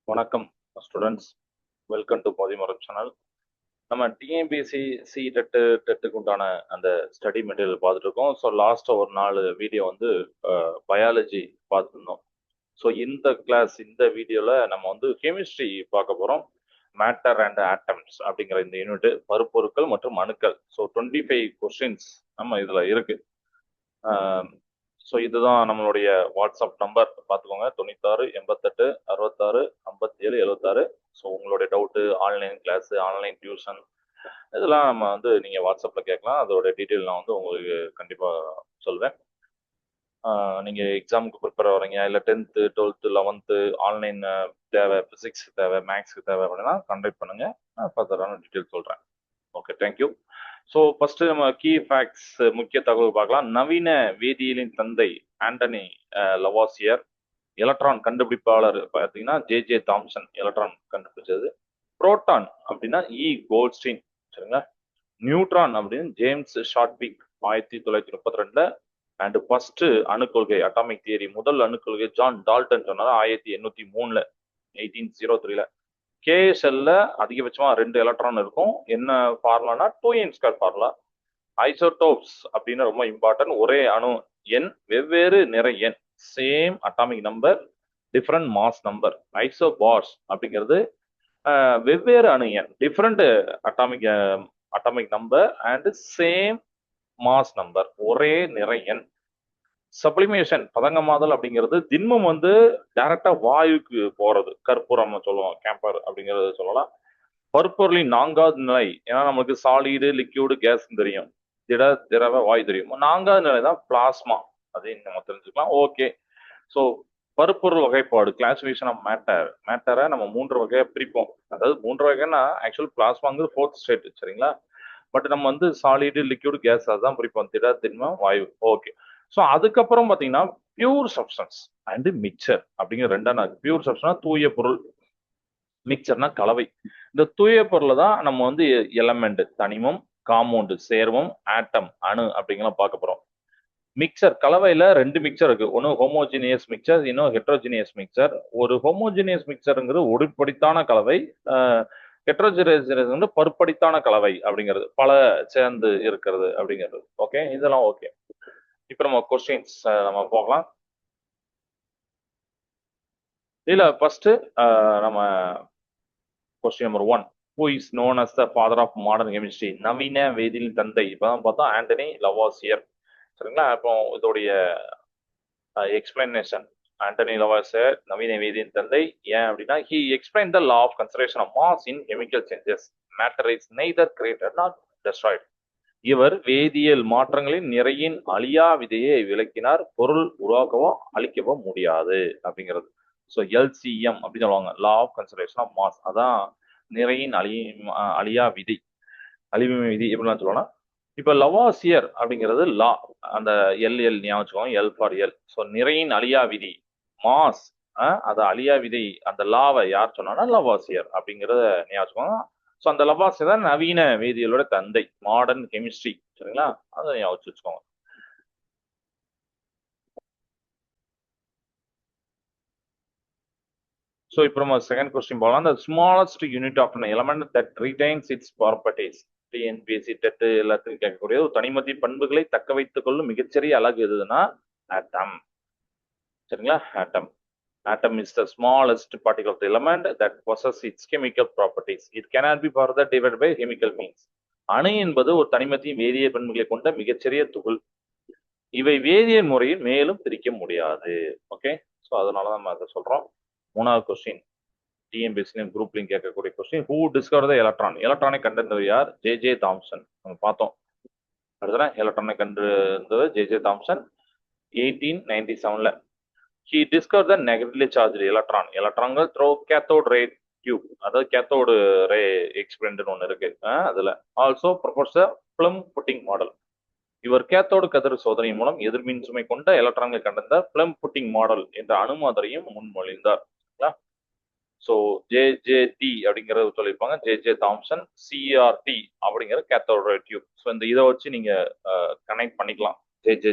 வணக்கம் students, welcome to மோதிமரம் channel. நம்ம TNPSC டெட்டுக்கு உண்டான அந்த ஸ்டடி மெட்டீரியல் பார்த்துட்டு இருக்கோம். ஸோ லாஸ்ட்டாக ஒரு 4 வீடியோ வந்து பயாலஜி பார்த்துருந்தோம். ஸோ இந்த வீடியோவில் நம்ம வந்து கெமிஸ்ட்ரி பார்க்க போகிறோம். மேட்டர் அண்ட் ஆட்டம்ஸ் அப்படிங்கிற இந்த யூனிட், பருப்பொருட்கள் மற்றும் அணுக்கள். ஸோ 25 கொஸ்டின்ஸ் நம்ம இதில் இருக்கு. ஸோ இதுதான் நம்மளுடைய வாட்ஸ்அப் நம்பர், பார்த்துக்கோங்க. 96 88 66 57 76. ஸோ உங்களுடைய doubt, online class, online tuition, இதெல்லாம் நம்ம வந்து நீங்கள் வாட்ஸ்அப்பில் கேட்கலாம். அதோட டீட்டெயில் நான் வந்து உங்களுக்கு கண்டிப்பாக சொல்வேன். நீங்கள் எக்ஸாமுக்கு ப்ரிப்பேர் ஆகிறீங்க, இல்லை 10th 12th 11th ஆன்லைன் தேவை, ஃபிசிக்ஸ் தேவை, மேக்ஸ்க்கு தேவை அப்படின்னா கான்டாக்ட் பண்ணுங்கள். நான் ஃபர்தரான டீட்டெயில் சொல்கிறேன். Okay, thank you. ஸோ ஃபர்ஸ்ட் நம்ம கீ ஃபேக்ட்ஸ், முக்கிய தகவல் பார்க்கலாம். நவீன வேதியியலின் தந்தை ஆண்டனி லவாசியர். எலக்ட்ரான் கண்டுபிடிப்பாளர் பார்த்தீங்கன்னா ஜே தாம்சன், எலக்ட்ரான் கண்டுபிடிச்சது. புரோட்டான் அப்படின்னா கோல்ட்ஸ்டீன், சரிங்களா. நியூட்ரான் அப்படின்னு ஜேம்ஸ் ஷாட்விக் 1932. அண்ட் ஃபர்ஸ்ட் அணுக்கொள்கை, அட்டாமிக் தியரி, முதல் அணுக்கொள்கை ஜான் டால்டன் சொன்னார் 1803, 1803. கேஎஸ்எல்ல அதிகபட்சமா 2 எலக்ட்ரான் இருக்கும். என்ன ஃபார்முலானா 2n² ஃபார்முலா. ஐசோடோப்ஸ் அப்படின்னு ரொம்ப இம்பார்ட்டன்ட். ஒரே அணு எண், வெவ்வேறு நிறை எண், same atomic number, different mass number. Isobars அப்படிங்கிறது வெவ்வேறு அணு எண், different atomic number and same mass number, ஒரே நிறை எண். சப்ளிமேஷன், பதங்கமாதல் அப்படிங்கிறது திண்மம் வந்து டைரக்டா வாயுக்கு போறது, கற்பூரம் சொல்லுவோம், கேம்பர் அப்படிங்கிறது சொல்லலாம். பருப்பொருளின் 4வது நிலை, ஏன்னா நமக்கு சாலிடு, லிக்யூடு, கேஸ் தெரியும், திட, திரவ, வாயு தெரியும். 4வது நிலை தான் பிளாஸ்மா, அதையும் நம்ம தெரிஞ்சுக்கலாம். ஓகே, ஸோ பருப்பொருள் வகைப்பாடு, கிளாசிஃபிகேஷன் ஆஃப் மேட்டரை நம்ம 3 வகையா பிரிப்போம். அதாவது 3 வகைன்னா ஆக்சுவல் பிளாஸ்மாங்கிறது 4th ஸ்டேட், சரிங்களா. பட் நம்ம வந்து சாலிடு, லிக்யூடு, கேஸ் அதுதான் பிரிப்போம், திட, திண்மம், வாயு. ஓகே, ஸோ அதுக்கப்புறம் பார்த்தீங்கன்னா பியூர் சப்ஸ்டன்ஸ் அண்ட் மிக்சர் அப்படிங்கிற 2ஆன. பியூர் சப்ஸ்டன்ஸ் தூய பொருள், மிக்சர்னா கலவை. இந்த தூய பொருளை தான் நம்ம வந்து எலமெண்ட், தனிமம், காம்பவுண்டு, சேர்மம், ஆட்டம், அணு அப்படிங்கலாம் பார்க்க போறோம். மிக்சர், கலவையில 2 மிக்சர் இருக்கு. ஒன்று ஹோமோஜினியஸ் மிக்சர், இன்னும் ஹெட்ரோஜினியஸ் மிக்சர். ஒரு ஹோமோஜினியஸ் மிக்சருங்கிறது ஒடுபடித்தான கலவை, ஹெட்ரோஜினியஸ் வந்து பருப்படித்தான கலவை அப்படிங்கிறது, பல சேர்ந்து இருக்கிறது அப்படிங்கிறது. ஓகே, இதெல்லாம் ஓகே. இப்போ நம்ம கொஸ்டின்ஸ் நம்ம போகலாம். இதுல ஃபர்ஸ்ட் நம்ம question number 1, who is known as the father of modern chemistry? நவீன வேதியியலின் தந்தை. இப்பதான் பார்த்தோம் ஆண்டனி லவாசியர், சரிங்களா. இப்போ இதோடைய எக்ஸ்பிளனேஷன், ஆண்டனி லவாசியர் நவீன வேதியியலின் தந்தை. ஏன் அப்படின்னா he explained the law of conservation of mass in chemical changes. Matter is neither created nor destroyed. இவர் வேதியியல் மாற்றங்களின் நிறையின் அழியா விதையை விளக்கினார். பொருள் உருவாக்கவோ அழிக்கவோ முடியாது அப்படிங்கிறது. ஸோ எல்சிஎம் அப்படின்னு சொல்லுவாங்க, law of conservation of mass. அதான் நிறையின் அழியா விதி, அழிவுமை விதி எப்படிலாம் சொல்லலாம். இப்போ லவாசியர் அப்படிங்கிறது லா, அந்த எல் ஞாபகம், எல் ஃபார் எல். ஸோ நிறையின் அழியா விதி, மாஸ், அது அழியா விதை, அந்த லாவை யார் சொன்னா லவாசியர் அப்படிங்கிறத ஞாபகம். ஸோ அந்த லவாசியர் தான் நவீன வேதியியலோட தந்தை, மாடர்ன் கெமிஸ்ட்ரி, சரிங்களா. அதை ஞாபகம் வச்சுக்கோங்க. ஸோ இப்போ நம்ம செகண்ட் கொஸ்டின் போகலாம். the smallest unit of an element that retains its properties. TNPSC TET எல்லாத்துக்கும் கேட்கக்கூடிய ஒரு தனிமத்தின் பண்புகளை தக்க வைத்துக் கொள்ளும் மிகச்சிறிய அலகு எதுனா ஆட்டம், சரிங்களா. ஆட்டம், atom is the smallest particle of the element that possesses its chemical properties. It cannot be further divided by chemical means. அணு என்பது ஒரு தனிமத்தின் வேதியியல் பண்புகளை கொண்ட மிகச்சிறிய துகள். இவை வேதியியல் முறையில் மேலும் பிரிக்க முடியாது. ஓகே, ஸோ அதனால நம்ம அதை சொல்றோம். 3வது கொஸ்டின், டிஎன்பிஎஸ்சி குரூப்லையும் கேட்கக்கூடிய question, who discover the electron? எலக்ட்ரானை கண்டறிந்தவர் யார்? J Thomson. நம்ம பார்த்தோம். அடுத்த எலக்ட்ரானை கண்டறிந்தவர் J Thomson 1897. He discovered the negatively charged electron. எலக்ட்ரான்கள் த்ரோ கேத்தோட் ரே டியூப், அதாவது கேத்தோடு ரே எக்ஸ்பெரிமெண்ட் ஒன்று இருக்கு அதுல. Also propose plum pudding model. இவர் கேத்தோடு கதிர் சோதனை மூலம் எதிர்மின் சுமை கொண்ட எலக்ட்ரான்கள் கண்டறிந்த பிளம் புட்டிங் மாடல் என்ற அணுமாதிரியும் முன்மொழிந்தார். ஸோ ஜே அப்படிங்கிறத சொல்லியிருப்பாங்க, ஜே தாம்சன். சிஆர்டி அப்படிங்கிற கேத்தோடு ரே டியூப். ஸோ இந்த இதை வச்சு நீங்க கனெக்ட் பண்ணிக்கலாம், ஜே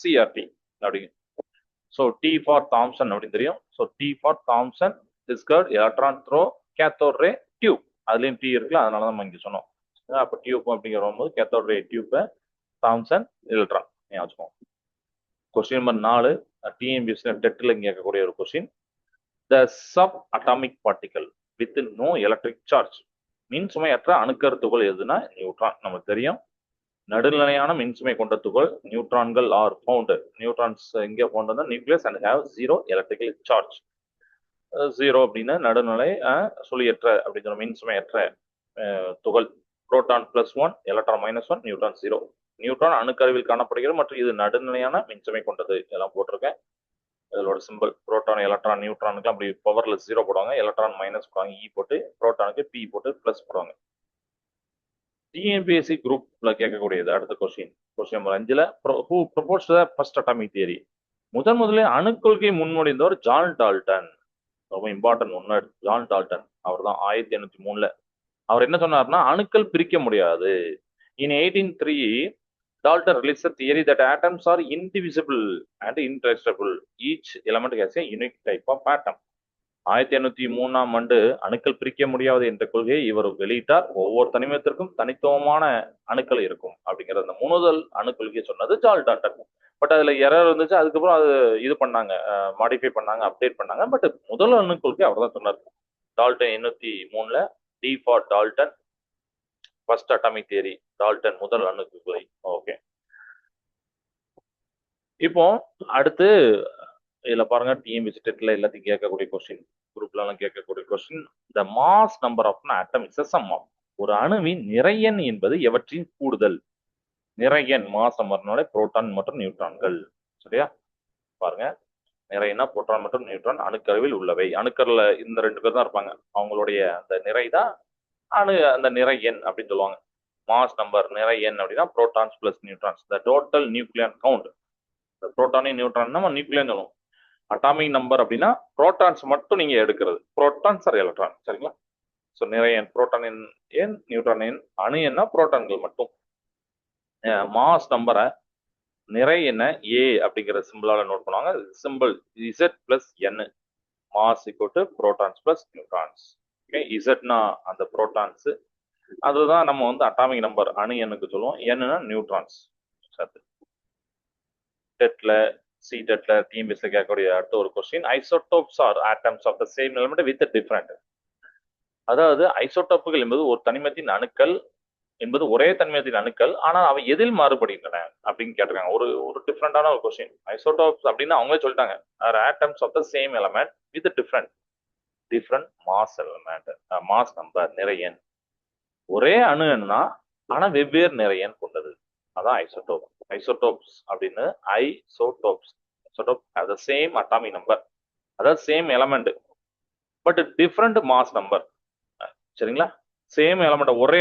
சிஆர்டி அப்படிங்க. ஸோ டி ஃபார் தாம்சன் அப்படின்னு தெரியும். So T for Thomson, discovered, electron through, cathode ray, tube. அதுலயும் டி இருக்குல்ல, அதனால நம்ம இங்க சொன்னோம். அப்ப டியூப் அப்படிங்கிற போது cathode ray tube, Thomson electron வச்சுக்கோங்க. கொஸ்டின் நம்பர் 4 டிஎன்பிஎஸ்சி டெட்ல கேட்கக்கூடிய ஒரு question. The sub atomic particle with no electric charge. மின் சுமையற்ற அணுக்கரு துகள் எதுனா நியூட்ரான். நமக்கு தெரியும். நடுநிலையான மின்சுமை கொண்ட துகள் நியூட்ரான்கள் ஆர் ஃபவுண்ட். நியூட்ரான்ஸ் எங்கே ஃபவுண்ட் வந்து nucleus and have zero electrical charge. Zero அப்படின்னா நடுநிலை, சுழியற்ற அப்படிங்கிற மின்சுமையற்ற துகள். Proton +1, electron -1, neutron 0. நியூட்ரான் அணுக்கருவில் காணப்படுகிறது மற்றும் இது நடுநிலையான மின்சுமை கொண்டது. இதெல்லாம் போட்டிருக்கேன். இதோட சிம்பிள் புரோட்டான், எலக்ட்ரான், நியூட்ரானுக்கு அப்படி பவர்ல 0 போடுவாங்க, எலக்ட்ரான் மைனஸ் போடுவாங்க, இ போட்டு, புரோட்டானுக்கு பி போட்டு பிளஸ் போடுவாங்க. டிஎன்பிஎஸ்சி குரூப்ல கேட்கக்கூடியது அடுத்த கொஸ்டின். கொஸ்டின் நம்பர் 5ல who propose the first atomic theory. முதலில் அணுக்கொள்கை முன்மொழிந்தவர் ஜான் டால்டன். ரொம்ப இம்பார்ட்டன்ட் ஒன்னு, ஜான் டால்டன். அவர் தான் 1803ல. அவர் என்ன சொன்னார்னா, அணுக்கள் பிரிக்க முடியாது. இன் 1803 Dalton released a theory that atoms are indivisible and indestructible. Each element has a unique type of atom. 1803 அணுக்கள் பிரிக்க முடியாது என்ற கொள்கையை இவர் வெளியிட்டார். ஒவ்வொரு தனிமத்திற்கும் தனித்துவமான அணுக்கள் இருக்கும் அப்படிங்கிற அந்த முதல் அணுக்கொள்கையை சொன்னது ஜான் டால்டன். பட் அதுல எரர் இருந்துச்சு. அதுக்கப்புறம் அது இது பண்ணாங்க, மாடிஃபை பண்ணாங்க, அப்டேட் பண்ணாங்க. பட் முதல் அணுக்கொள்கை அவர் தான் சொன்னார். டால்டன் 803ல T for Dalton, first atomic theory. Dalton முதல் அணுக்கொள்கை. ஓகே, இப்போ அடுத்து இதுல பாருங்க, டிஎன்பிஎஸ்சி டெட்ல எல்லாத்தையும் கேட்கக்கூடிய கொஸ்டின், குரூப்ல எல்லாம் கேட்கக்கூடிய question. The mass number of atom is sum of. ஒரு அணுவின் நிறையன் என்பது எவற்றின் கூடுதல். நிறையன் மாஸ் நம்பர்னால புரோட்டான் மற்றும் நியூட்ரான்கள். சரியா? பாருங்க, நிறையனா புரோட்டான் மற்றும் நியூட்ரான் அணுக்கருவில் உள்ளவை. அணுக்கருல இந்த 2 பேர் தான் இருப்பாங்க. அவங்களுடைய அந்த நிறை தான் அந்த நிறை எண் அப்படின்னு சொல்லுவாங்க. மாஸ் நம்பர் நிறை எண் அப்படின்னா protons plus neutrons. The total nuclear count. புரோட்டானையும் நியூட்ரான் நம்ம நியூக்ளியர் சொல்லுவோம். அட்டாமிக் நம்பர் அப்படின்னா புரோட்டான்ஸ் மட்டும் நீங்க எடுக்கிறது. Protons or electron. சரிங்களா? ஸோ நிறை எண், புரோட்டான் எண், நியூட்ரான் எண். அணு எண்ணா புரோட்டான்கள் மட்டும். மாஸ் நம்பரை நிறை என்ன ஏ அப்படிங்கிற சிம்பிளால நோட் பண்ணுவாங்க. Simple Z plus N. Mass equal to protons plus neutrons. Okay, இசட்னா அந்த புரோட்டான்ஸ். அதுதான் நம்ம வந்து அட்டாமிக் நம்பர் அணு எண்ணுக்கு சொல்லுவோம். என்னன்னா நியூட்ரான்ஸ். சரி, டெட்ல சி டெட்ல டிஎம்பிஎஸ்ல கேட்கக்கூடிய அடுத்த ஒரு question. Isotopes are atoms of the same element with different. அதாவது ஐசோடோப்புகள் என்பது ஒரு தனிமத்தின் அணுக்கள் என்பது ஒரே தனிமத்தின் அணுக்கள், ஆனால் அவை எதில் மாறுபடுகின்றன அப்படின்னு கேட்டிருக்காங்க. ஒரு டிஃப்ரெண்டான ஒரு கொஸ்டின். ஐசோடோப்ஸ் அப்படின்னா அவங்களே சொல்லிட்டாங்க, are atoms of the same element with different mass element, mass number நிறை எண். ஒரே அணு எண்ணா ஆனா வெவ்வேறு நிறை எண் கொண்டது. அதான் ஐசோடோப். ஐசோடோப்ஸ் அப்படின்னு isotopes have the same atomic number, அதாவது same element but different mass number. சரிங்களா? சேம் எலமெண்ட் ஒரே,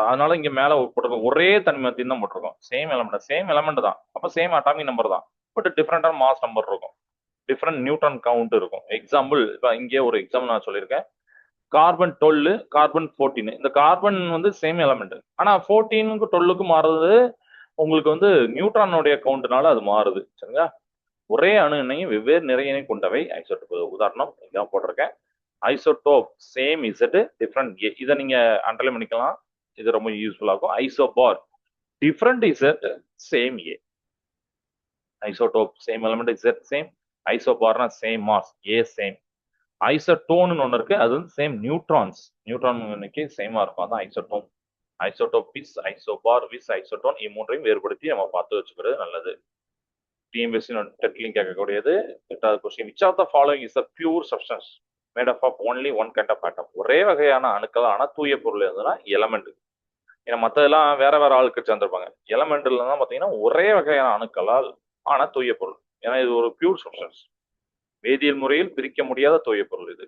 அதனால இங்க மேல போட்டிருக்கோம் ஒரே தனிமத்தின் தான் போட்டிருக்கோம். சேம் எலமெண்ட் தான், அப்ப சேம் அட்டாமிக் நம்பர் தான், பட் டிஃப்ரெண்டான மாஸ் நம்பர் இருக்கும், டிஃப்ரெண்ட் நியூட்ரான் கவுண்ட் இருக்கும். எக்ஸாம்பிள், இப்போ இங்கே ஒரு எக்ஸாம்பிள் நான் சொல்லியிருக்கேன். Carbon 12, carbon 14. இந்த கார்பன் வந்து சேம் எலமெண்ட், ஆனா 14க்கு 12க்கு மாறுறது உங்களுக்கு வந்து நியூட்ரானுடைய கவுண்ட்னால அது மாறுது. சரிங்களா? ஒரே அணு எண்ணையும் வெவ்வேறு நிறையினை கொண்டவை ஐசோடோப். உதாரணம் இங்க போட்டிருக்கேன். Isotope same Z different A. இதை நீங்க அண்டர்லைன் பண்ணிக்கலாம், இது ரொம்ப யூஸ்ஃபுல்லா இருக்கும். Isobar different Z same A. Isotope same element Z same. ஐசோபார்னா same mass A same. Isotone ஒன்று இருக்கு, அது வந்து சேம் நியூட்ரான்ஸ், நியூட்ரான் எண்ணிக்கை சேமா இருக்கும், அதான் isotone. Isotope vs isobar vs isotone, இம்மூன்றையும் வேறுபடுத்தி நம்ம பார்த்து வச்சுக்கிறது நல்லது. டிஎம்பிஎஸ்சி டெட்லிங் கேட்கக்கூடியது 8வது question. Which of the following is a pure substance made up of only one kind of atom. ஒரே வகையான அணுக்கள் ஆனா தூய பொருள் இருந்ததுன்னா எலமெண்ட். ஏன்னா மற்றதெல்லாம் வேற வேற ஆளுக்கு சேர்ந்துருப்பாங்க. எலமெண்ட்ல தான் பார்த்தீங்கன்னா ஒரே வகையான அணுக்களால் ஆனா தூய பொருள். ஏன்னா இது ஒரு பியூர் சப்ஸ்டன்ஸ், வேதியியல் முறையில் பிரிக்க முடியாத தூய பொருள் இது.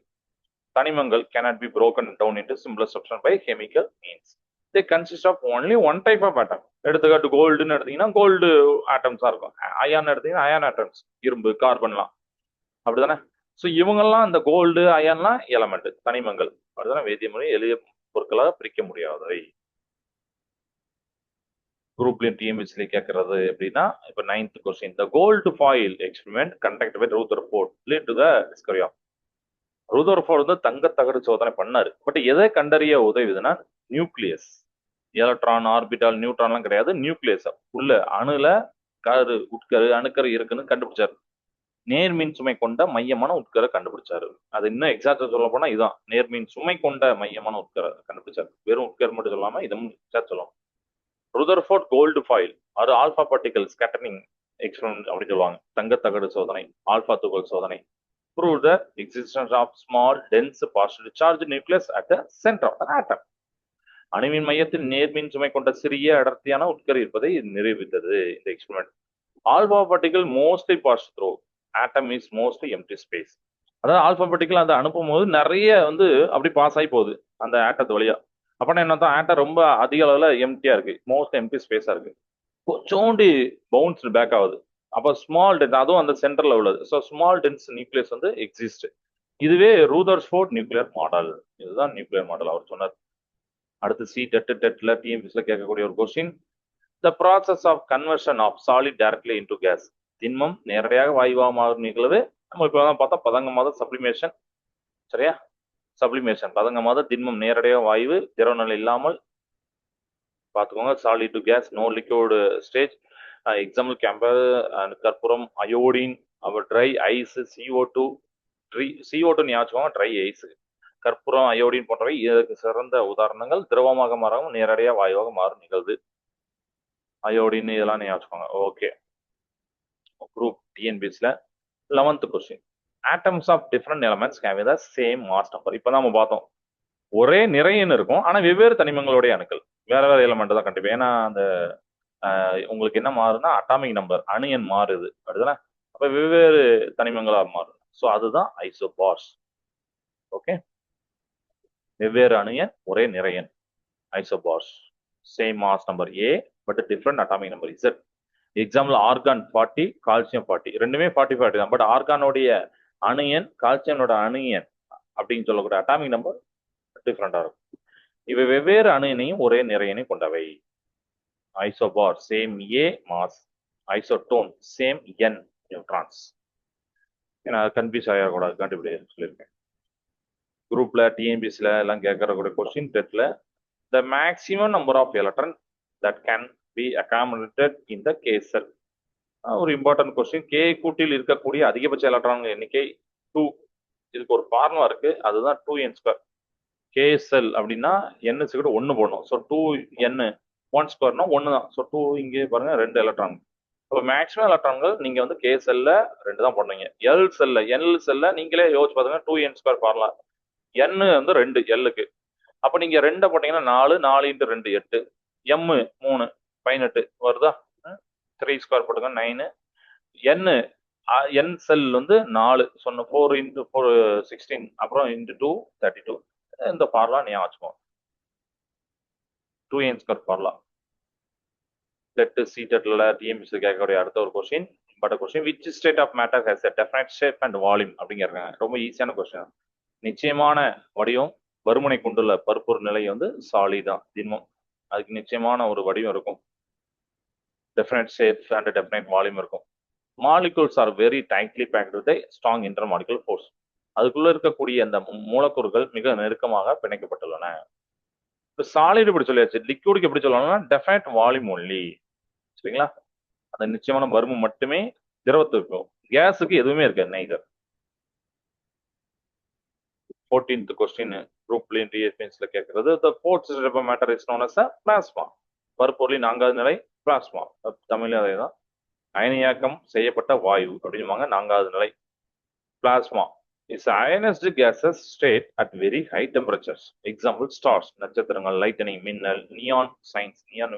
தனிமங்கள் cannot be broken down into simpler substance by chemical means. They consist of only one type of atom. எடுத்துக்காட்டு கோல்டுன்னு எடுத்தீங்கன்னா கோல்டு ஆட்டம்ஸா இருக்கும். அயான் எடுத்தீங்கன்னா அயான் ஆட்டம்ஸ், இரும்பு, கார்பன்லாம் அப்படிதானே. ஸோ இவங்கெல்லாம் இந்த கோல்டு அயான்லாம் எலமெண்ட், தனிமங்கள். அப்படிதானே, வேதிய முறை எளிய பொருட்களாக பிரிக்க முடியாதவை. குரூப்லயும் டிஎம்பிஎஸ்ல கேட்கறது அப்படின்னா, இப்போ 9th question. The gold foil experiment conducted by Rutherford lead to the discovery of. Rutherford வந்து தங்க தகடு சோதனை பண்ணாரு. பட் எதை கண்டறிய உதவுதுன்னா நியூக்ளியஸ். எலக்ட்ரான், ஆர்பிட்டால், நியூட்ரான்லாம் கிடையாது. நியூக்ளியஸ் உள்ள அணுல கரு, உட்கரு, அணுக்கரு இருக்குன்னு கண்டுபிடிச்சாரு. நேர்மின் சுமை கொண்ட மையமான உட்கரை கண்டுபிடிச்சாரு. அது இன்னும் எக்ஸாக்டா சொல்ல போனா இதுதான் நேர்மின் சுமை கொண்ட மையமான உட்கரை கண்டுபிடிச்சாரு. வெறும் உட்கர் மட்டும் சொல்லாம இதுவும் சொல்லலாம். ருதர்ஃபோர்ட் கோல்டு ஃபாயில் அது ஆல்பா பார்ட்டிகல் ஸ்கேட்டரிங் எக்ஸ்பெரிமெண்ட் அப்படின்னு சொல்லுவாங்க. தங்க தகடு சோதனை, ஆல்பா துகள் சோதனை. Prove the existence of small dense partially charged nucleus at the center of an atom. அணுவின் மையத்தில் நேர்மின் சுமை கொண்ட சிறிய அடர்த்தியான உட்கரு இருப்பதை நிரூபித்தது இந்த experiment. Alpha particle mostly pass through atom is mostly empty space. அதாவது ஆல்பா பார்ட்டிகல் அதை அனுப்பும் போது நிறைய வந்து அப்படி பாஸ் ஆகி போகுது அந்த ஆட்டத்து வழியா. அப்படின்னா என்ன தான் ஆட்டம் ரொம்ப அதிக அளவுல எம்டியா இருக்கு, மோஸ்ட் எம்டி ஸ்பேஸா இருக்கு. கொஞ்சோண்டி பவுன்ஸ் பேக் ஆகுது. அப்போ ஸ்மால் டென்ஸ் அதுவும் அந்த சென்டர்ல உள்ளது. ஸோ ஸ்மால் டென்ஸ் நியூக்ளியஸ் வந்து எக்ஸிஸ்ட். இதுவே ரூதர்ஃபோர்ட் நியூக்ளியர் மாடல். இதுதான் நியூக்ளியர் மாடல் அவர் சொன்னார். அடுத்து சி டெட்ல டிஎம்பிஎஸ்ல கேட்கக்கூடிய ஒரு question. The process of conversion of solid directly into gas. திண்மம் நேரடியாக வாயுவாக மாறும் நிகழ்வு. நம்ம இப்போ தான் பார்த்தா பதங்கமாத சப்ளிமேஷன். சரியா? சப்ளிமேஷன் பதங்கமாத திண்மம் நேரடியாக வாயு திரவ நிலை இல்லாமல் பார்த்துக்கோங்க. Solid to gas, no liquid stage. Example camphor and கற்பூரம், iodine, or dry ice, CO2 ஞாபகம், ட்ரை ஐஸ், கற்பூரம், அயோடின் போன்றவை இதற்கு சிறந்த உதாரணங்கள். திரவமாக மாறாமல் நேரடியாக வாயுவாக மாறும் நிகழ்வு. அயோடின் இதெல்லாம் ஞாபகம். ஓகே, குரூப் டிஎன்பிஎஸ்ல 11th question. Atoms of different elements have the same mass number. இப்போ நம்ம பார்த்தோம் ஒரே நிறையன்னு இருக்கும், ஆனா வெவ்வேறு தனிமங்களுடைய அணுக்கள் வேற வேற எலமெண்ட் தான் கண்டிப்பா. ஏன்னா அந்த உங்களுக்கு என்ன மாறுதுன்னா அட்டாமிக் நம்பர், அணு எண் மாறுது அப்படிதானே. அப்ப வெவ்வேறு தனிமங்களா மாறுது. ஸோ அதுதான் ஐசோபார்ஸ். ஓகே, வெவ்வேறு அணு எண் ஒரே நிறையன் isobars. Same mass number A but different atomic number Z. Example argon 40, calcium 40, ரெண்டுமே 40 தான். பட் ஆர்கானோடைய அணு எண் கால்சியனோட அணு எண் அப்படின்னு சொல்லக்கூடிய அட்டாமிக் நம்பர் டிஃப்ரெண்டா இருக்கும். இவை வெவ்வேறு அணு எண்ணையும் ஒரே நிறையனை கொண்டவை. Isobar same A mass, isotone same N neutrons. ஏன்னா கன்ஃபியூஸ் ஆகக்கூடாது, கண்டுபிடி சொல்லியிருக்கேன். குரூப்ல டிஎன்பிஎஸ்ல எல்லாம் கேட்கறக்கூடிய கொஸ்டின் டெட்ல the maximum number of electron that can be accommodated in the K shell. ஒரு இம்பார்ட்டன்ட் கொஸ்டின். கே கூட்டில் இருக்கக்கூடிய அதிகபட்ச எலக்ட்ரான் எண்ணிக்கை 2. இதுக்கு ஒரு ஃபார்முலா இருக்கு, அதுதான் 2n². கே செல் அப்படின்னா n = 1 போடணும். ஸோ 2n 1² 1 தான். ஸோ 2 இங்கே பாருங்க 2 எலக்ட்ரான். அப்போ மேக்ஸிமம் எலக்ட்ரான்கள் நீங்க வந்து கே செல்ல 2 தான் போடுறீங்க. எல் செல்ல நீங்களே யோசிச்சு பாருங்க 2n² ஃபார்முலா. n வந்து 2 எல்லுக்கு. அப்போ நீங்க 2 போட்டீங்கன்னா 4, 4 × 2 8, m 3 18 வருதா. 3² போட்டுங்க 9. n செல் வந்து 4 சொன்ன 4 × 4 16, அப்புறம் × 2 32. இந்த ஃபார்முலா ஞாபகம் வச்சுக்கோங்க. 2n² formula. டெட் சி டெட்ல டிஎம்பிஎஸ் கேட்கக்கூடிய அடுத்த ஒரு question. But question which state of matter has a definite shape and volume அப்படிங்கிறாங்க. ரொம்ப ஈஸியான கொஸ்டின். நிச்சயமான வடிவம் வறுமனை கொண்டுள்ள பருப்பொரு நிலை வந்து சாலிதான் திண்மம். அதுக்கு நிச்சயமான ஒரு வடிவம் இருக்கும், definite shape and definite volume இருக்கும். Molecules are very tightly packed with strong intermolecular force. அதுக்குள்ள இருக்கக்கூடிய அந்த மூலக்கூறுகள் மிக நெருக்கமாக பிணைக்கப்பட்டுள்ளன. இப்போ சாலிட் எப்படி சொல்லியாச்சு, லிக்விடுக்கு எப்படி சொல்லணும்னா டெஃபினைட் வால்யூம் ஒன்லி. சரிங்களா? அந்த நிச்சயமான பருமம் மட்டுமே திரவத்துக்கு இருக்கும், கேஸுக்கு எதுவுமே இருக்காது நெய்தர். 14th கொஸ்டின் குரூப் டிஎன்பிஎஸ்ல கேட்கறது. the fourth state of matter is known as a plasma. பருப்பொருளின் 4வது நிலை பிளாஸ்மா. தமிழ்ல அதேதான், அயனியாக்கம் செய்யப்பட்ட வாயு அப்படின்னுவாங்க. 4வது நிலை plasma is ionized gases state at very high temperatures. Example stars, நட்சத்திரங்கள், லைட்டனிங், மின்னல், நியான் சைன்ஸ், நியான்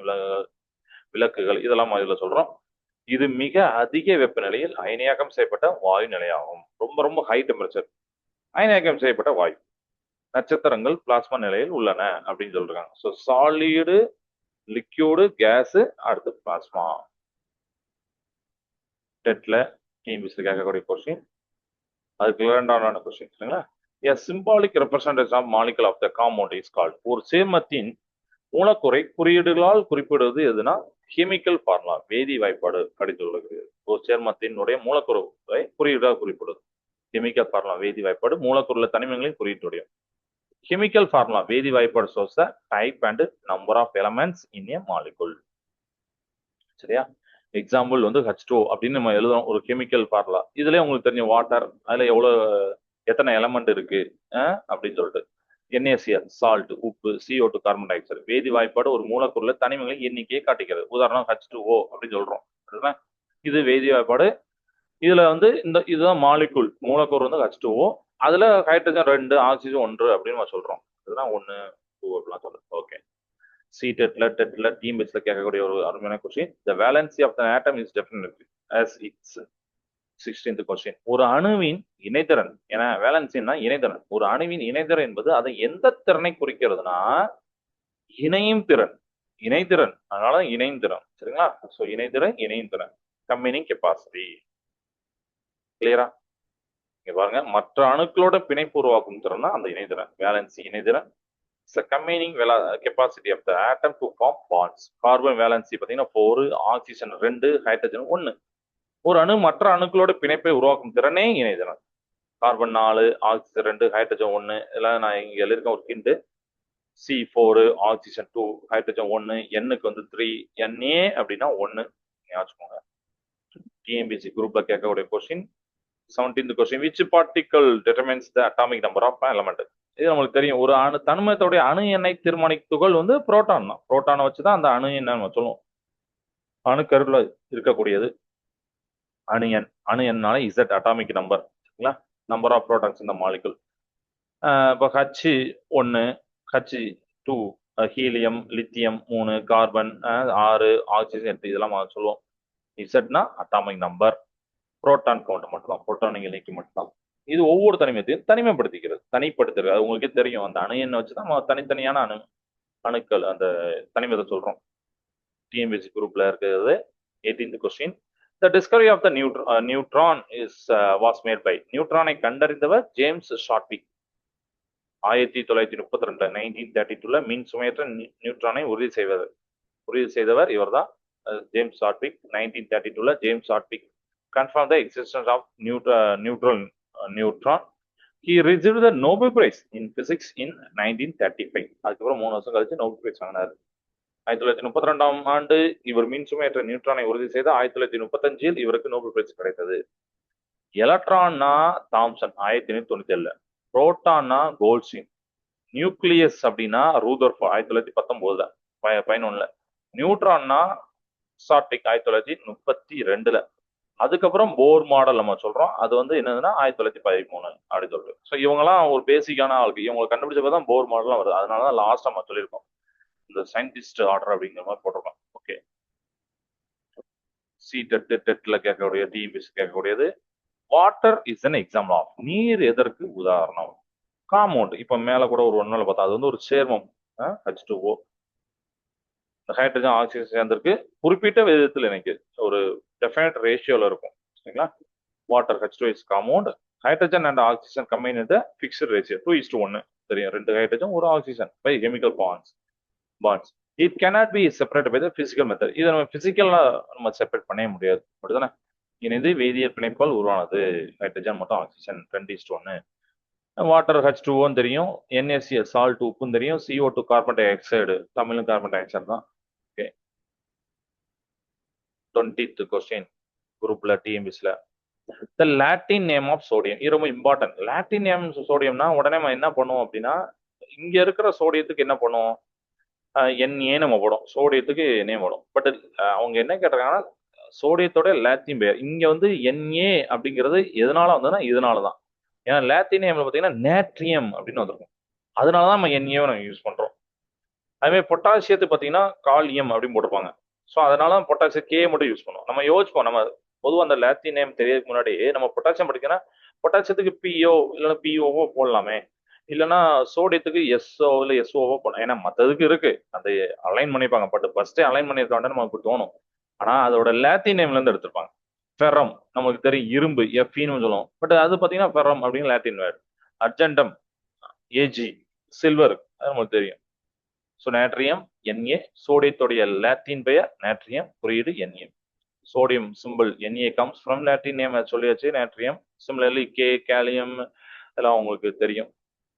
விளக்குகள், இதெல்லாம் இதுல சொல்றோம். இது மிக அதிக வெப்பநிலையில் அயனியாக்கம் செய்யப்பட்ட வாயு நிலையாகும். ரொம்ப ரொம்ப ஹை டெம்பரேச்சர் அயனியாக்கம் செய்யப்பட்ட வாயு. நட்சத்திரங்கள் பிளாஸ்மா நிலையில் உள்ளன அப்படின்னு சொல்றாங்க. ஸோ சாலிடு, லிக்யூடு, கேஸ், அடுத்து பிளாஸ்மா. டெட்ல டிஎம்பிஎஸ்ல கேட்கக்கூடிய கொஸ்டின். அதுக்கு 2வது கொஸ்டின் சரிங்களா. A symbolic representation of molecule of the compound is called. ஒரு சேர்மத்தின் மூலக்கூறை குறியீடுகளால் குறிப்பிடுவது எதுனா கெமிக்கல் ஃபார்முலா, வேதி வாய்ப்பாடு அப்படின்னு சொல்லுகிறது. ஒரு சேர்மத்தினுடைய மூலக்கூறை குறியீடாக குறிப்பிடுவது கெமிக்கல் ஃபார்முலா வேதி வாய்ப்பாடு மூலக்கூறுல தனிமங்களின் குறியீட்டுடையும். கெமிக்கல் ஃபார்முலா வேதி வாய்ப்பாடு சோர்ஸ் type and number of elements in a molecule. சரியா? எக்ஸாம்பிள் வந்து H2O அப்படின்னு நம்ம எழுதுறோம் ஒரு கெமிக்கல் ஃபார்முலா. இதுலயே உங்களுக்கு தெரிஞ்ச வாட்டர், அதுல எத்தனை எலமெண்ட் இருக்கு அப்படின்னு சொல்லிட்டு. NaCl சால்ட் உப்பு, CO2 கார்பன் டை ஆக்சைடு. வேதி வாய்ப்பாடு ஒரு மூலக்கூறுல தனிமங்களின் எண்ணிக்கையை காட்டுகிறது. உதாரணம் H2O அப்படின்னு சொல்றோம். இது வேதி வாய்ப்பாடு. இதுல வந்து இதுதான் மாலிகுல் மூலக்கூறு வந்து H2O. அதுல ஹைட்ரஜன் 2, ஆக்சிஜன் 1 அப்படின்னு நம்ம சொல்றோம். இதுதான் 1, 2 அப்படிலாம் சொல்றோம். ஓகே. டெட்ல டீம் பேஸ்ல கேட்கக்கூடிய ஒரு அருமையான question. The valency of the atom is definitely as its 16th question. ஒரு அணுவின் இணைதிறன், ஏன்னா வேலன்சின்னா இணைதிறன். ஒரு அணுவின் இணைதிறன் என்பது அதை எந்த திறனை குறிக்கிறதுனா இணையும் திறன். இணைதிறன், அதனால இணைந்திறன். சரிங்களா? சோ இணைதிறன், இணையும் திறன், கம்பைனிங் கெப்பாசிட்டி. கிளியரா? இங்க பாருங்க, மற்ற அணுக்களோட பிணைப்பு உருவாக்கும் திறன் தான் அந்த இணைதிறன். வேலன்சி இணைதிறன். Combining capacity of the atom to form bonds. Carbon valency பார்த்தீங்கன்னா 4, ஆக்சிஜன் 2, ஹைட்ரஜன் 1. ஒரு அணு மற்ற அணுக்களோட பிணைப்பை உருவாக்கும் திறனே இணைதிறன். Carbon 4, oxygen 2, hydrogen 1. இதெல்லாம் நான் இங்க எழுதியிருக்கேன் ஒரு ஹிண்ட். C4, ஆக்சிஜன் 2, ஹைட்ரஜன் 1, Nக்கு வந்து 3, Na அப்படின்னா 1. ஞாபகம். டிஎம்பிசி குரூப்ல கேட்கக்கூடிய question. 17th question. Which particle determines the atomic number of element. இது நம்மளுக்கு தெரியும். ஒரு தனிமத்தோடைய அணு எண்ணை தீர்மானிக்கும் துகள் வந்து புரோட்டான் தான். புரோட்டானை வச்சுதான் அந்த அணு எண்ணை நம்ம சொல்லுவோம். அணுக்கருல இருக்கக்கூடியது அணு எண். அணு எண்ணால Z அட்டாமிக் நம்பர். சரிங்களா? நம்பர் ஆஃப் புரோட்டான்ஸ் இந்த மாலிகுல். இப்போ H1, H2, helium, lithium 3, carbon 6, oxygen 8, இதெல்லாம் சொல்லுவோம். Zனா அட்டாமிக் நம்பர். புரோட்டான் கவுண்ட் மட்டும்தான், புரோட்டானிக் எண்ணிக்கை மட்டும்தான். இது ஒவ்வொரு தனிமத்தையும் தனிமைப்படுத்திக்கிறது, தனிப்படுத்துறது. அது உங்களுக்கே தெரியும். அந்த அணு எண்ணை வச்சுதான் நம்ம தனித்தனியான அணுக்கள் அந்த தனிமத்தை சொல்றோம். டிஎம்பிசி குரூப்ல இருக்கிறது. 18th question. The discovery of the neutron was made by. நியூட்ரானை கண்டறிந்தவர் ஜேம்ஸ் ஷாட்விக். 1932 1932 மின் சுமையற்ற நியூட்ரானை உறுதி செய்தவர் இவர்தான், James Chadwick. 1932 James Chadwick confirmed the existence of neutron. He received the Nobel Prize in Physics in 1935. அதுக்கப்புறம் 3 வருஷம் கழிச்சு நோபல் பிரைஸ் வாங்கினார். 1932ஆம் ஆண்டு இவர் மின் சுமையற்ற நியூட்ரானை உறுதி செய்த. 1935 இவருக்கு நோபல் பிரைஸ் கிடைத்தது. எலக்ட்ரான்னா தாம்சன் 1997. புரோட்டான்னா கோல்ட்ஸ்டீன். நியூக்ளியஸ் அப்படின்னா ரூதர்ஃபோர்ட் 1919 11. நியூட்ரான்னா ஷாட்விக் 1932. அதுக்கப்புறம் போர் மாடல் நம்ம சொல்றோம். அது வந்து என்னதுன்னா 1913 அப்படின்னு சொல்லிட்டு. ஸோ இவங்கெல்லாம் ஒரு பேசிக்கான ஆளுக்கு. இவங்களை கண்டுபிடிச்சப்ப தான் போர் மாடல்லாம் வருது. அதனால தான் லாஸ்ட் நம்ம சொல்லியிருக்கோம் இந்த சயின்டிஸ்ட் ஆர்டர் அப்படிங்கிற மாதிரி போட்டிருக்கோம். ஓகே. டெட்ல கேட்கக்கூடிய, டிஎம்பிசி கேட்கக்கூடியது. Water is an example of. நீர் எதற்கு உதாரணம்? காம்பவுண்ட். இப்ப மேல கூட ஒரு ஒன்னால பார்த்தா அது வந்து ஒரு சேர்மம். H2O. ஹைட்ரஜன் ஆக்சிஜன் சேர்ந்திருக்கு. குறிப்பிட்ட விதத்தில் எனக்கு ஒரு டெஃபினைட் ரேஷியோல இருக்கும். சரிங்களா? Water H2 is compound. Hydrogen and oxygen combine in the fixed ratio 2:1. தெரியும், 2 hydrogen 1 oxygen by chemical bonds. It cannot be separate by the physical method. இதை நம்ம பிசிக்கலா நம்ம செப்பரேட் பண்ணவே முடியாது. அப்படிதானே? இது வேதியியல் பிணைப்பால் உருவானது. ஹைட்ரஜன் மற்றும் ஆக்சிஜன் 2:1. வாட்டர் H2O தெரியும். NaCl சால்ட் உப்பும் தெரியும். CO2 கார்பன் டை ஆக்சைடு, தமிழும் கார்பன் டை ஆக்சைடு தான். ஓகே. 20th கொஸ்டின் குரூப்ல டிஎம்பிஸ்ல. The Latin name of sodium. இது ரொம்ப இம்பார்ட்டன்ட். லாட்டின் நேம் சோடியம்னா உடனே நம்ம என்ன பண்ணுவோம் அப்படின்னா, இங்க இருக்கிற சோடியத்துக்கு என்ன பண்ணுவோம்? Na நம்ம போடும். சோடியத்துக்கு நேம் போடும். பட் அவங்க என்ன கேட்டிருக்காங்கன்னா, சோடியத்தோட லாத்தின் பெயர். இங்க வந்து Na அப்படிங்கிறது எதனால வந்ததுன்னா இதனாலதான். ஏன்னா லாத்தின் நேம்ல பார்த்தீங்கன்னா நேட்ரியம் அப்படின்னு வந்திருக்கும். அதனாலதான் நம்ம Na நம்ம யூஸ் பண்றோம். அதுமாதிரி பொட்டாசியத்துக்கு பார்த்தீங்கன்னா காலியம் அப்படின்னு போட்டிருப்பாங்க. ஸோ அதனால பொட்டாசியம் கே மட்டும் யூஸ் பண்ணுவோம். நம்ம யோசிப்போம், நம்ம பொதுவாக அந்த லாத்தின் நேம் தெரியறதுக்கு முன்னாடி நம்ம பொட்டாசியம் படிக்கணும். பொட்டாசியத்துக்கு PO இல்லைன்னா POவோ போடலாமே, இல்லைன்னா சோடியத்துக்கு SO இல்லை SOவோ போடலாம். ஏன்னா மற்றதுக்கு இருக்கு, அந்த அலைன் பண்ணிப்பாங்க. பட் ஃபர்ஸ்டே அலைன் பண்ணியிருக்காண்ட நமக்கு தோணும். ஆனால் அதோட லாத்தின் நேம்ல இருந்து எடுத்திருப்பாங்க. ஃபெரம் நமக்கு தெரியும், இரும்பு Feன்னு சொல்லுவோம். பட் அது பார்த்தீங்கன்னா ஃபெரம் அப்படின்னு லாத்தின் வேர்டு. அர்ஜென்டம் Ag, சில்வர் அது நமக்கு தெரியும். ஸோ நேட்ரியம் Na, சோடியத்துடைய லாத்தின் பெயர் நேட்ரியம், குறியீடு Na. sodium symbol Na comes from Latin name as சொல்லியாச்சு natrium. Similarly K calcium எல்லாம் உங்களுக்கு தெரியும்.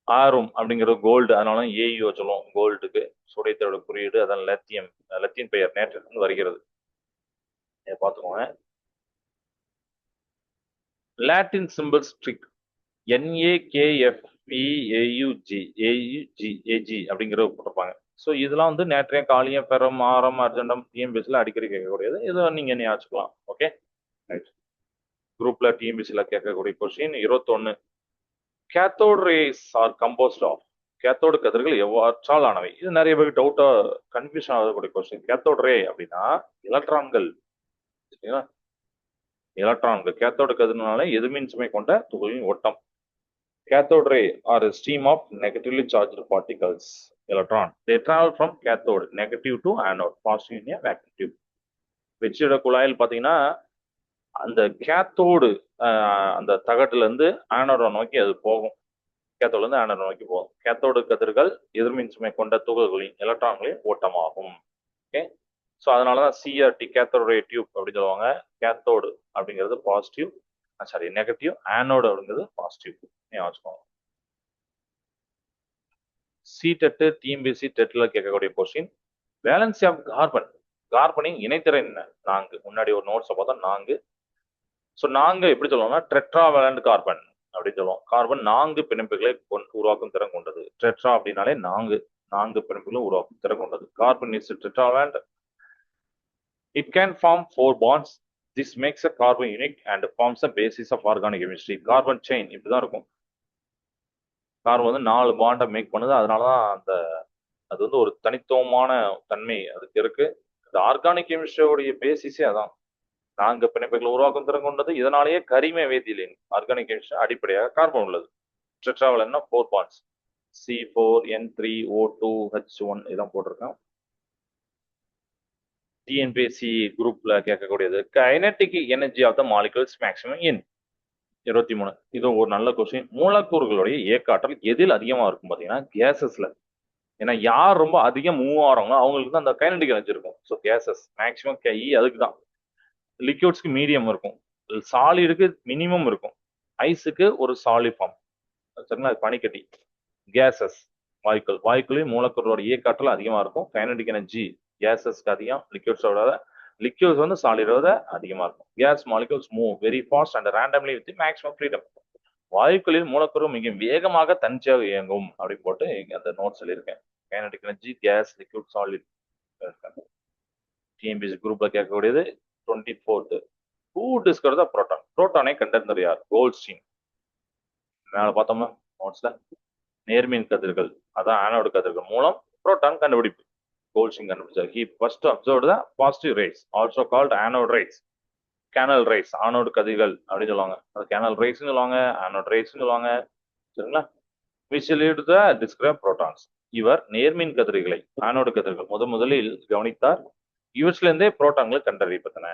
ஆரும் அப்படிங்கிற கோல்டு, அதனால ஏயு சொல்லுவோம் கோல்டுக்கு. சோடியத்தோட குறியீடு அதான் லத்தியம், லத்தீன் பெயர் நேற்றிலிருந்து வருகிறது. பார்த்துக்கோங்க. லாட்டின் சிம்பிள்ஸ் ட்ரிக் NaKFeAUG அப்படிங்கிற போட்டிருப்பாங்க. ஸோ இதெல்லாம் வந்து நேற்றைய காலியம் பெரம் ஆரம் அர்ஜென்டம் டிஎம்பிசியில் அடிக்கடி கேட்கக்கூடியது. இதை நீங்க ஞாபகம். Okay right. குரூப்ல டிஎம்பிசியில் கேட்கக்கூடிய question 21. Cathode rays are composed of. Cathode கதிர்கள் எவ்வாற்றால் ஆனவை? இது நிறைய பேருக்கு டவுட்டா கன்ஃபியூஷன் ஆகக்கூடிய கொஸ்டின். கேத்தோட் ரே அப்படின்னா எலக்ட்ரான்கள், சரிங்களா? எலக்ட்ரான்கள் கேத்தோடு கதிர்னால எதிர்மின் சுமை கொண்ட துகளின் ஓட்டம். Cathode ray are a stream of negatively charged particles, electron. They travel from cathode negative to anode, positive in a vacuum tube. வெற்றிட குழாயில் பார்த்தீங்கன்னா அந்த கேத்தோடு அந்த தகட்டுல இருந்து ஆனோட நோக்கி அது போகும். கேத்தோடு இருந்து ஆனோட நோக்கி போகும். கேத்தோடு கதிர்கள் எதிர்மின் சுமை கொண்ட துகள்களின் எலக்ட்ரான்களின் ஓட்டமாகும். ஓகே, ஸோ அதனாலதான் சிஆர்டி கேத்தோடு ரே டியூப் அப்படின்னு சொல்லுவாங்க. கேத்தோடு அப்படிங்கிறது பாசிட்டிவ், சாரி நெகட்டிவ், ஆனோடு அப்படிங்கிறது பாசிட்டிவ். வச்சுக்கோங்க. சி டெட்டு டிஎம்பிசி டெட்ல கேட்கக்கூடிய கொஸ்டின் வேலன்சி ஆஃப் கார்பன். கார்பனின் இணைத்திறன் என்ன? 4. முன்னாடி ஒரு நோட்ஸை பார்த்தா 4. ஸோ 4 எப்படி சொல்லுவோம்னா ட்ரெட்ரா வேலண்ட் கார்பன் அப்படின்னு சொல்லுவோம். கார்பன் 4 பிணைப்புகளை உருவாக்கும் திறன் கொண்டது. ட்ரெட்ரா அப்படின்னாலே 4 பிணைப்புகளை உருவாக்கும் திறன் கொண்டது. Carbon is tetravalent. It can form 4 bonds. This makes a carbon unique and forms the basis of organic chemistry. Carbon chain இப்படிதான் இருக்கும். கார்பன் வந்து 4 பாண்டை மேக் பண்ணுது. அதனாலதான் அது வந்து ஒரு தனித்துவமான தன்மை அதுக்கு இருக்கு. இந்த ஆர்கானிக் கெமிஸ்ட்ரியோடைய பேசிஸே அதான். 4 பிணைப்புகளை உருவாக்கும் திறன் கொண்டது. இதனாலேயே கரிம வேதியியலின் ஆர்கானிக் கெமிஸ்ட்ரி அடிப்படையாக கார்பன் உள்ளது. டெட்ராவலன்னா 4 bonds, C4N3O2H1 இதான் போட்டிருக்கேன். டிஎன்பிஎஸ்சி குரூப்ல கேட்கக்கூடியது kinetic energy of the molecules maximum in 23. இது ஒரு நல்ல கொஸ்டின். மூலக்கூறுகளுடைய இயக்க ஆற்றல் எதில் அதிகமா இருக்கும் பார்த்தீங்கன்னா கேசஸ்ல. ஏன்னா யார் ரொம்ப அதிகம் மூவ் ஆகிறாங்களோ அவங்களுக்கு தான் அந்த கைனடிக் எனர்ஜி இருக்கும். ஸோ கேசஸ் மேக்ஸிமம் கை அதுக்கு தான். லிக்யூட்ஸ்க்கு மீடியம் இருக்கும், சாலிடுக்கு மினிமம் இருக்கும், ஐஸுக்கு ஒரு சாலிட் ஃபார்ம், சரிங்களா? பனிக்கட்டி. கேசஸ் வாயுக்களின் மூலக்கூறுகளோட இயக்க ஆற்றல் அதிகமா இருக்கும். கைனடிக் எனர்ஜி கேசஸ்க்கு அதிகம், லிக்யூட்ஸோட. லிக்யூட்ஸ் வந்து சாலிடோட அதிகமா இருக்கும். Gas molecules move very fast and randomly with maximum freedom. வாயுக்களில் மூலக்கூறு மிக வேகமாக தனிச்சாக இயங்கும் அப்படின்னு போட்டு அந்த நோட் சொல்லியிருக்கேன். Kinetic energy gas liquid solid. TNPSC குரூப்ல கேட்கக்கூடியது 24th. Who discover the proton? புரோட்டானை கண்டறிந்தவர் யார்? கோல்ட்ஸ்டீன். மேல பார்த்தோம்னா நோட்ஸ்ல நேர்மின் கதிர்கள், அதான் ஆனோடு கதிர்கள் மூலம் புரோட்டான் கண்டுபிடிப்பு கோல்ட்ஸ்டீன் கண்டுபிடிச்சார். He first observed the positive rays, also called anode rays. Canal race anode கதிர்கள் அப்படின்னு சொல்லுவாங்க. அது கேனல் ரேஸ்ன்னு சொல்லுவாங்க, ஆனோட் ரேஸ்ன்னு சொல்லுவாங்க, சரிங்களா? which lead to describe protons. இவர் நேர்மின் கதிர்களை, ஆனோடு கதிர்கள் முதலில் கவனித்தார். இவற்றிலிருந்தே புரோட்டான்களை கண்டறியப்பட்டன.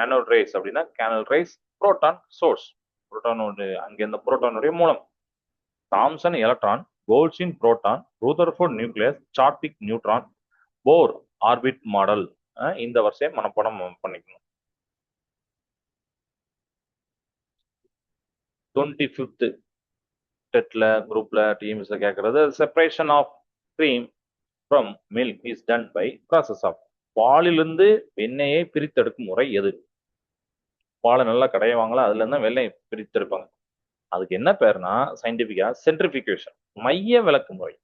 ஆனோட் ரேஸ் அப்படின்னா கேனல் ரேஸ், புரோட்டான் சோர்ஸ், புரோட்டானோட அங்கே இந்த புரோட்டானுடைய மூலம். Thomson electron, Goldstein proton, Rutherford nucleus, Chadwick neutron, Bohr orbit model. இந்த வருஷம் மனப்பாடம் பண்ணிக்கணும். 25th டெட்ல குரூப்ல டிஎம்எஸ்ல கேட்கறது separation of cream from milk is done by process of. பாலிலிருந்து வெண்ணெயை பிரித்தெடுக்கும் முறை எது? பாலை நல்லா கடையவாங்களா, அதுல இருந்தா வெண்ணெய் பிரித்தெடுப்பாங்க. அதுக்கு என்ன பேருனா சயின்டிபிக்கா சென்ட்ரிஃபிகேஷன், மைய விலக்கு முறை.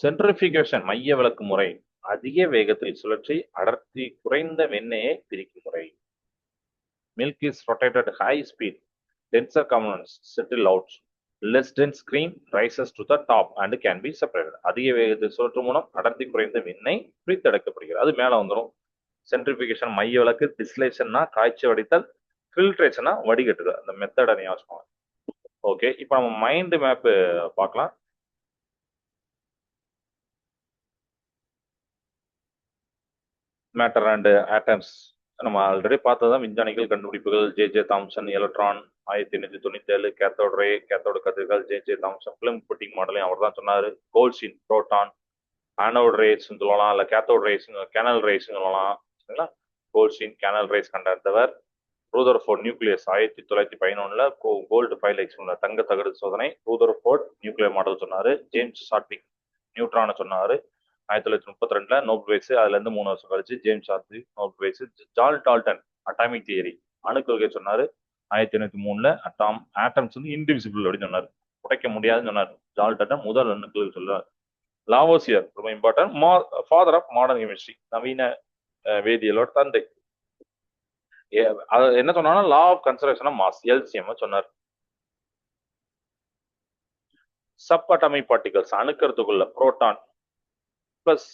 சென்ட்ரிஃபிகேஷன் மைய விலக்கு முறை அதிக வேகத்தில் சுழற்சி அடர்த்தி குறைந்த வெண்ணெயை பிரிக்கும் முறை. Milk is rotated high speed, denser components settle out, less dense cream rises to the top and can be separated. அதிக வேகத்தில் சுழற்று மூலம் அடர்த்தி குறைந்த வெண்ணெய் பிரித்தெடுக்கப்படுகிறது, அது மேல வந்துடும். சென்ட்ரிஃபிகேஷன் மைய விலக்கு, டிஸ்லேஷன்னா காய்ச்சி வடித்தல், ஃபில்ட்ரேஷனா வடிகட்டுதல். அந்த மெத்தடை ஞாபகம். ஓகே, இப்போ நம்ம மைண்ட் மேப் பார்க்கலாம். மேட்டர் அண்ட் ஆட்டம்ஸ் நம்ம ஆல்ரெடி பார்த்ததான். விஞ்ஞானிகள் கண்டுபிடிப்புகள் ஜே தாம்சன் எலக்ட்ரான் 1897, கேத்தோடு ரே கேத்தோடு கதிர்கள் ஜே தாம்சன், பிலிம் புட்டிங் மாடலையும் அவர் தான் சொன்னாரு. கோல்ட்ஸ்டீன் புரோட்டான், ஆனோட் ரேஸ்ன்னு சொல்லலாம், இல்லை கேத்தோட் ரேஸ், கேனல் ரேஸ்ன்னு சொல்லலாம். சரிங்களா? கோல்ட்ஸ்டீன் கேனல் ரேஸ் கண்டறிந்தவர். Rutherford nucleus 1911 gold foil experiment தங்க தகடு சோதனை. ரூதர்ஃபோர்ட் நியூக்ளியர் மாடல் சொன்னாரு. ஜேம்ஸ் சாட்விக் நியூட்ரான சொன்னாரு 1932 நோபல் பிரைஸ். அதுல இருந்து 3 வருஷம் கழிச்சு James Chadwick Nobel prize. John Dalton atomic theory அணுக்கொள்கை சொன்னாரு 1903. ஆட்டம்ஸ் வந்து இன்டிவிசிபிள் அப்படின்னு சொன்னார், உடைக்க முடியாதுன்னு சொன்னார். டால்டன் முதல் அணுக்கொள்கை சொல்றாரு. லாவோசியர் ரொம்ப important, father of modern chemistry, நவீன வேதியியலோட தந்தை. என்ன சொன்னாலும் law of conservation of mass, LCM சொன்னார். சப் அட்டாமிக் பார்ட்டிகல்ஸ் அணுக்கருத்துக்குள்ள புரோட்டான் பிளஸ்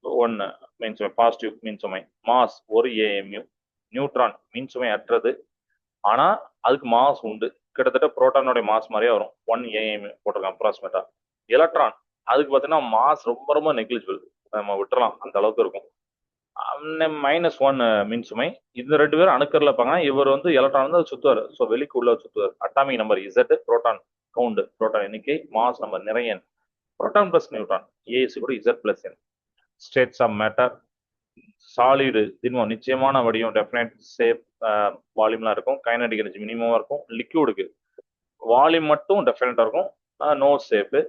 1 மின்சுமை, பாசிட்டிவ் மின்சுமை, மாஸ் 1 AMU. நியூட்ரான் மின்சுமை அற்றது, ஆனா அதுக்கு மாஸ் உண்டு, கிட்டத்தட்ட புரோட்டானோட மாஸ் மாதிரியே வரும், 1 AMU போட்டிருக்கான் அப்ராக்சிமேட்டா. எலக்ட்ரான் அதுக்கு பார்த்தீங்கன்னா மாஸ் ரொம்ப ரொம்ப நெக்லிஜிபிள், நம்ம விட்டுறலாம், அந்த அளவுக்கு இருக்கும். -1 மின்சுமை. இந்த 2 பேரும் அணுக்கர்ல இருப்பாங்க. இவர் வந்து எலக்ட்ரான் வந்து சுத்துவார், ஸோ வெளிக்கு உள்ள சுத்துவார். Atomic number Z, proton count, proton எண்ணிக்கை, மாஸ் நம்பர் நிறைய எண். புரோட்டான் பிளஸ் நியூட்ரான் ஏஸ் கூட Z plus N. States of matter solid திண்மம் நிச்சயமான வடிவம், டெஃபினைட் ஷேப், வால்யூம்லாம் இருக்கும். கைனடிக் எனர்ஜி மினிமமா இருக்கும். லிக்யூடுக்கு வால்யூம் மட்டும் டெஃபினட்டா இருக்கும், நோ ஷேப்பு,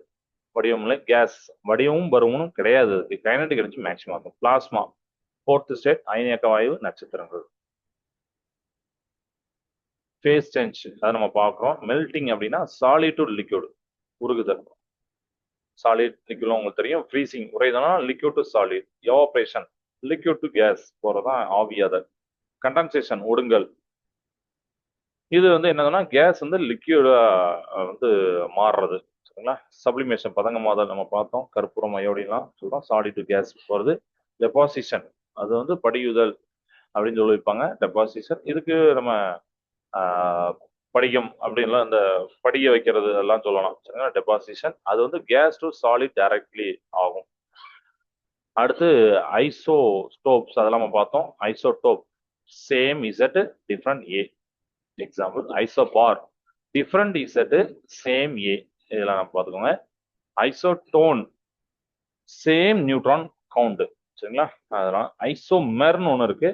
வடிவம் இல்லை. கேஸ் வடிவமும் பருவமும் கிடையாது, அதுக்கு கைனடிக் எனர்ஜி மேக்ஸிமம் இருக்கும். பிளாஸ்மா 4th ஸ்டேட் அயனியாக்க வாயு, நட்சத்திரங்கள். ஃபேஸ் சேஞ்ச் அதை நம்ம பார்க்குறோம். மெல்டிங் அப்படின்னா சாலிட் டு லிக்யூட், உருகுதல். சாலிட் லிக்யூட் உங்களுக்கு தெரியும். ஃப்ரீசிங் உரைதனா liquid to solid. Evaporation liquid to gas போறதான் ஆவியாதல். கண்டன்சேஷன் ஒடுங்கல். இது வந்து என்னதுன்னா கேஸ் வந்து லிக்யூடா வந்து மாறுறது, சரிங்களா? சப்ளிமேஷன் பதங்கமாதல் நம்ம பார்த்தோம், கற்பூரம் அயோடின்லாம் சொல்றோம். சாலிட் டு கேஸ் போறது. டெபாசிஷன் அது வந்து படியுதல் அப்படின்னு சொல்லியிருப்பாங்க. டெபாசிஷன் இதுக்கு நம்ம படிகம் அப்படின்லாம் இந்த படிய வைக்கிறது எல்லாம் சொல்லலாம், சரிங்களா? டெபாசிஷன் அது வந்து கேஸ் டு சாலிட் டைரக்ட்லி ஆகும். அடுத்து ஐசோஸ்டோப்ஸ் அதெல்லாம் நம்ம பார்த்தோம். Isotope same Z different A. Example isobar different Z same A, இதெல்லாம் நம்ம பார்த்துக்கோங்க. ஐசோடோன் சேம் நியூட்ரான் கவுண்ட், சரிங்களா? அதெல்லாம் ஐசோமெர்னு ஒன்று இருக்கு,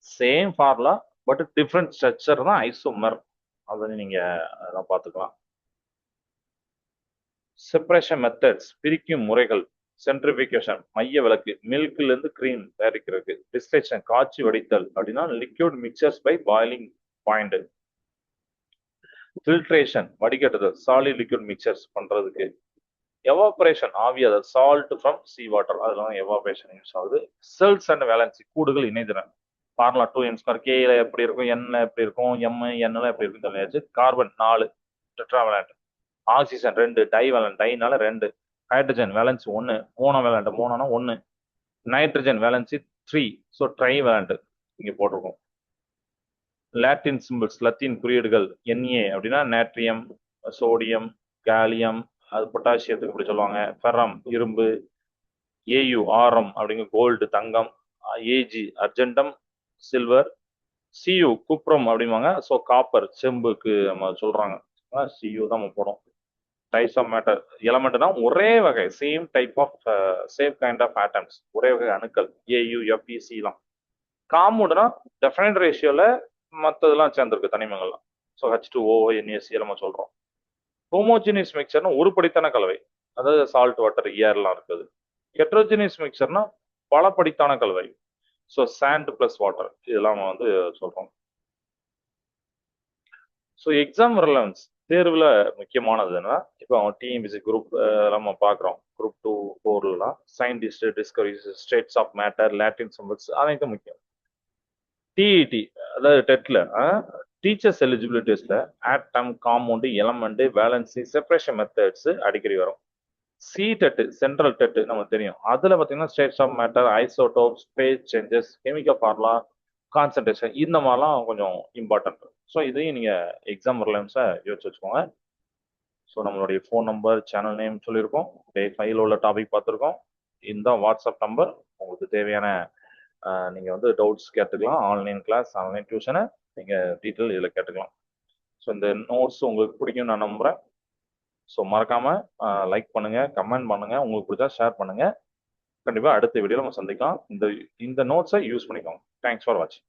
same formula but different structure தான் ஐசோமர், அதை நீங்க அதெல்லாம் பார்த்துக்கலாம். செப்பரேஷன் மெத்தட்ஸ் பிரிக்கும் முறைகள். சென்ட்ரிஃபிகேஷன் மைய விளக்கு, மில்க்ல இருந்து கிரீம் தயாரிக்கிறதுக்கு. டிஸ்டிலேஷன் காய்ச்சி வடித்தல் அப்படின்னா liquid mixtures by boiling point. Filtration வடிகட்டுதல், சாலிட் லிக்யூட் மிக்சர்ஸ் பண்றதுக்கு. எவாபரேஷன் ஆவியாதல், சால்ட் ஃப்ரம் சி வாட்டர், அதெல்லாம் எவாபரேஷன் யூஸ் ஆகுது. செல்ஸ் அண்ட் வேலன்சி கூடுகள் இணைதிறன். ஃபார்முலா 2n2 கேல எப்படி இருக்கும், என்ல எப்படி இருக்கும், என்ல எப்படி இருக்கும் சொல்லியாச்சு. Carbon 4 tetravalent. ஆக்சிஜன் 2 டைவேலண்ட், டைனால 2. ஹைட்ரஜன் வேலன்சி 1 மோனோவேலண்ட், மோனோனா 1. நைட்ரஜன் வேலன்சி 3, ஸோ ட்ரைவேலண்ட் இங்க போட்டிருக்கோம். லாட்டின் சிம்பிள்ஸ் லத்தீன் குறியீடுகள். Na அப்படின்னா நேட்ரியம், சோடியம், காலியம், அது பொட்டாசியத்துக்கு இப்படி சொல்லுவாங்க. ஃபெரம் இரும்பு, Au ஆரம் அப்படிங்கிற கோல்டு தங்கம், Ag argentum silver, Cu cuprum அப்படிம்பாங்க, ஸோ காப்பர் செம்புக்கு நம்ம சொல்றாங்க. Cu தான் நம்ம போடும். டைப்ஸ் ஆஃப் மேட்டர் எலமெண்ட்னா ஒரே வகை, same type of same kind of atoms, ஒரே வகை அணுக்கள். Au FeCலாம். காம்பவுண்ட்னா டெஃபினைட் ரேஷியோல மற்றதெல்லாம் சேர்ந்துருக்கு தனிமங்கள்லாம், ஸோ H2O NaCl நம்ம சொல்றோம். ஹோமோஜினியஸ் மிக்சர்னா ஒருபடித்தான கலவை, அதாவது சால்ட் வாட்டர் ஏர்லாம் இருக்குது. ஹெட்ரோஜினியஸ் மிக்சர்னா பலப்படித்தான கலவை, ஸோ சாண்ட் பிளஸ் வாட்டர், இதெல்லாம் நம்ம வந்து சொல்றோம். ஸோ எக்ஸாம் ரிலவன்ஸ் தேர்வில் முக்கியமானதுன்னா இப்போ அவங்க டிஎம்பிசி குரூப் நம்ம பார்க்குறோம். குரூப் 2 4லாம் scientist discoveries states of matter Latin symbols அனைத்தும் முக்கியம். டிஇடி அதாவது டெட்ல டீச்சர்ஸ் எலிஜிபிலிட்டி டெஸ்ட்ல atom, compound, element, valency, separation methods அடிக்கடி வரும். சி டெட் சென்ட்ரல் டெட் நமக்கு தெரியும், அதில் பார்த்தீங்கன்னா states of matter, isotopes, phase changes, chemical formula, concentration, இந்த மாதிரிலாம் கொஞ்சம் இம்பார்ட்டன்ட். ஸோ இதையும் நீங்கள் எக்ஸாம் ரிலவன்ஸை யோசிச்சு வச்சுக்கோங்க. ஸோ நம்மளுடைய ஃபோன் நம்பர், சேனல் நேம் சொல்லியிருக்கோம், டே 5ல் உள்ள டாபிக் பார்த்துருக்கோம். இந்த வாட்ஸ்அப் நம்பர் உங்களுக்கு தேவையான நீங்கள் வந்து டவுட்ஸ் கேட்டுக்கலாம். ஆன்லைன் கிளாஸ், ஆன்லைன் டியூஷனை நீங்கள் டீட்டெயில் இதில் கேட்டுக்கலாம். ஸோ இந்த நோட்ஸ் உங்களுக்கு பிடிக்கும் நான் நம்புகிறேன். ஸோ மறக்காமல் லைக் பண்ணுங்கள், கமெண்ட் பண்ணுங்கள், உங்களுக்கு பிடிச்சா ஷேர் பண்ணுங்கள். கண்டிப்பா அடுத்த வீடியோ நம்ம சந்திக்கலாம். இந்த இந்த நோட்ஸை யூஸ் பண்ணிக்கோங்க. தேங்க்ஸ் ஃபார் வாட்சிங்.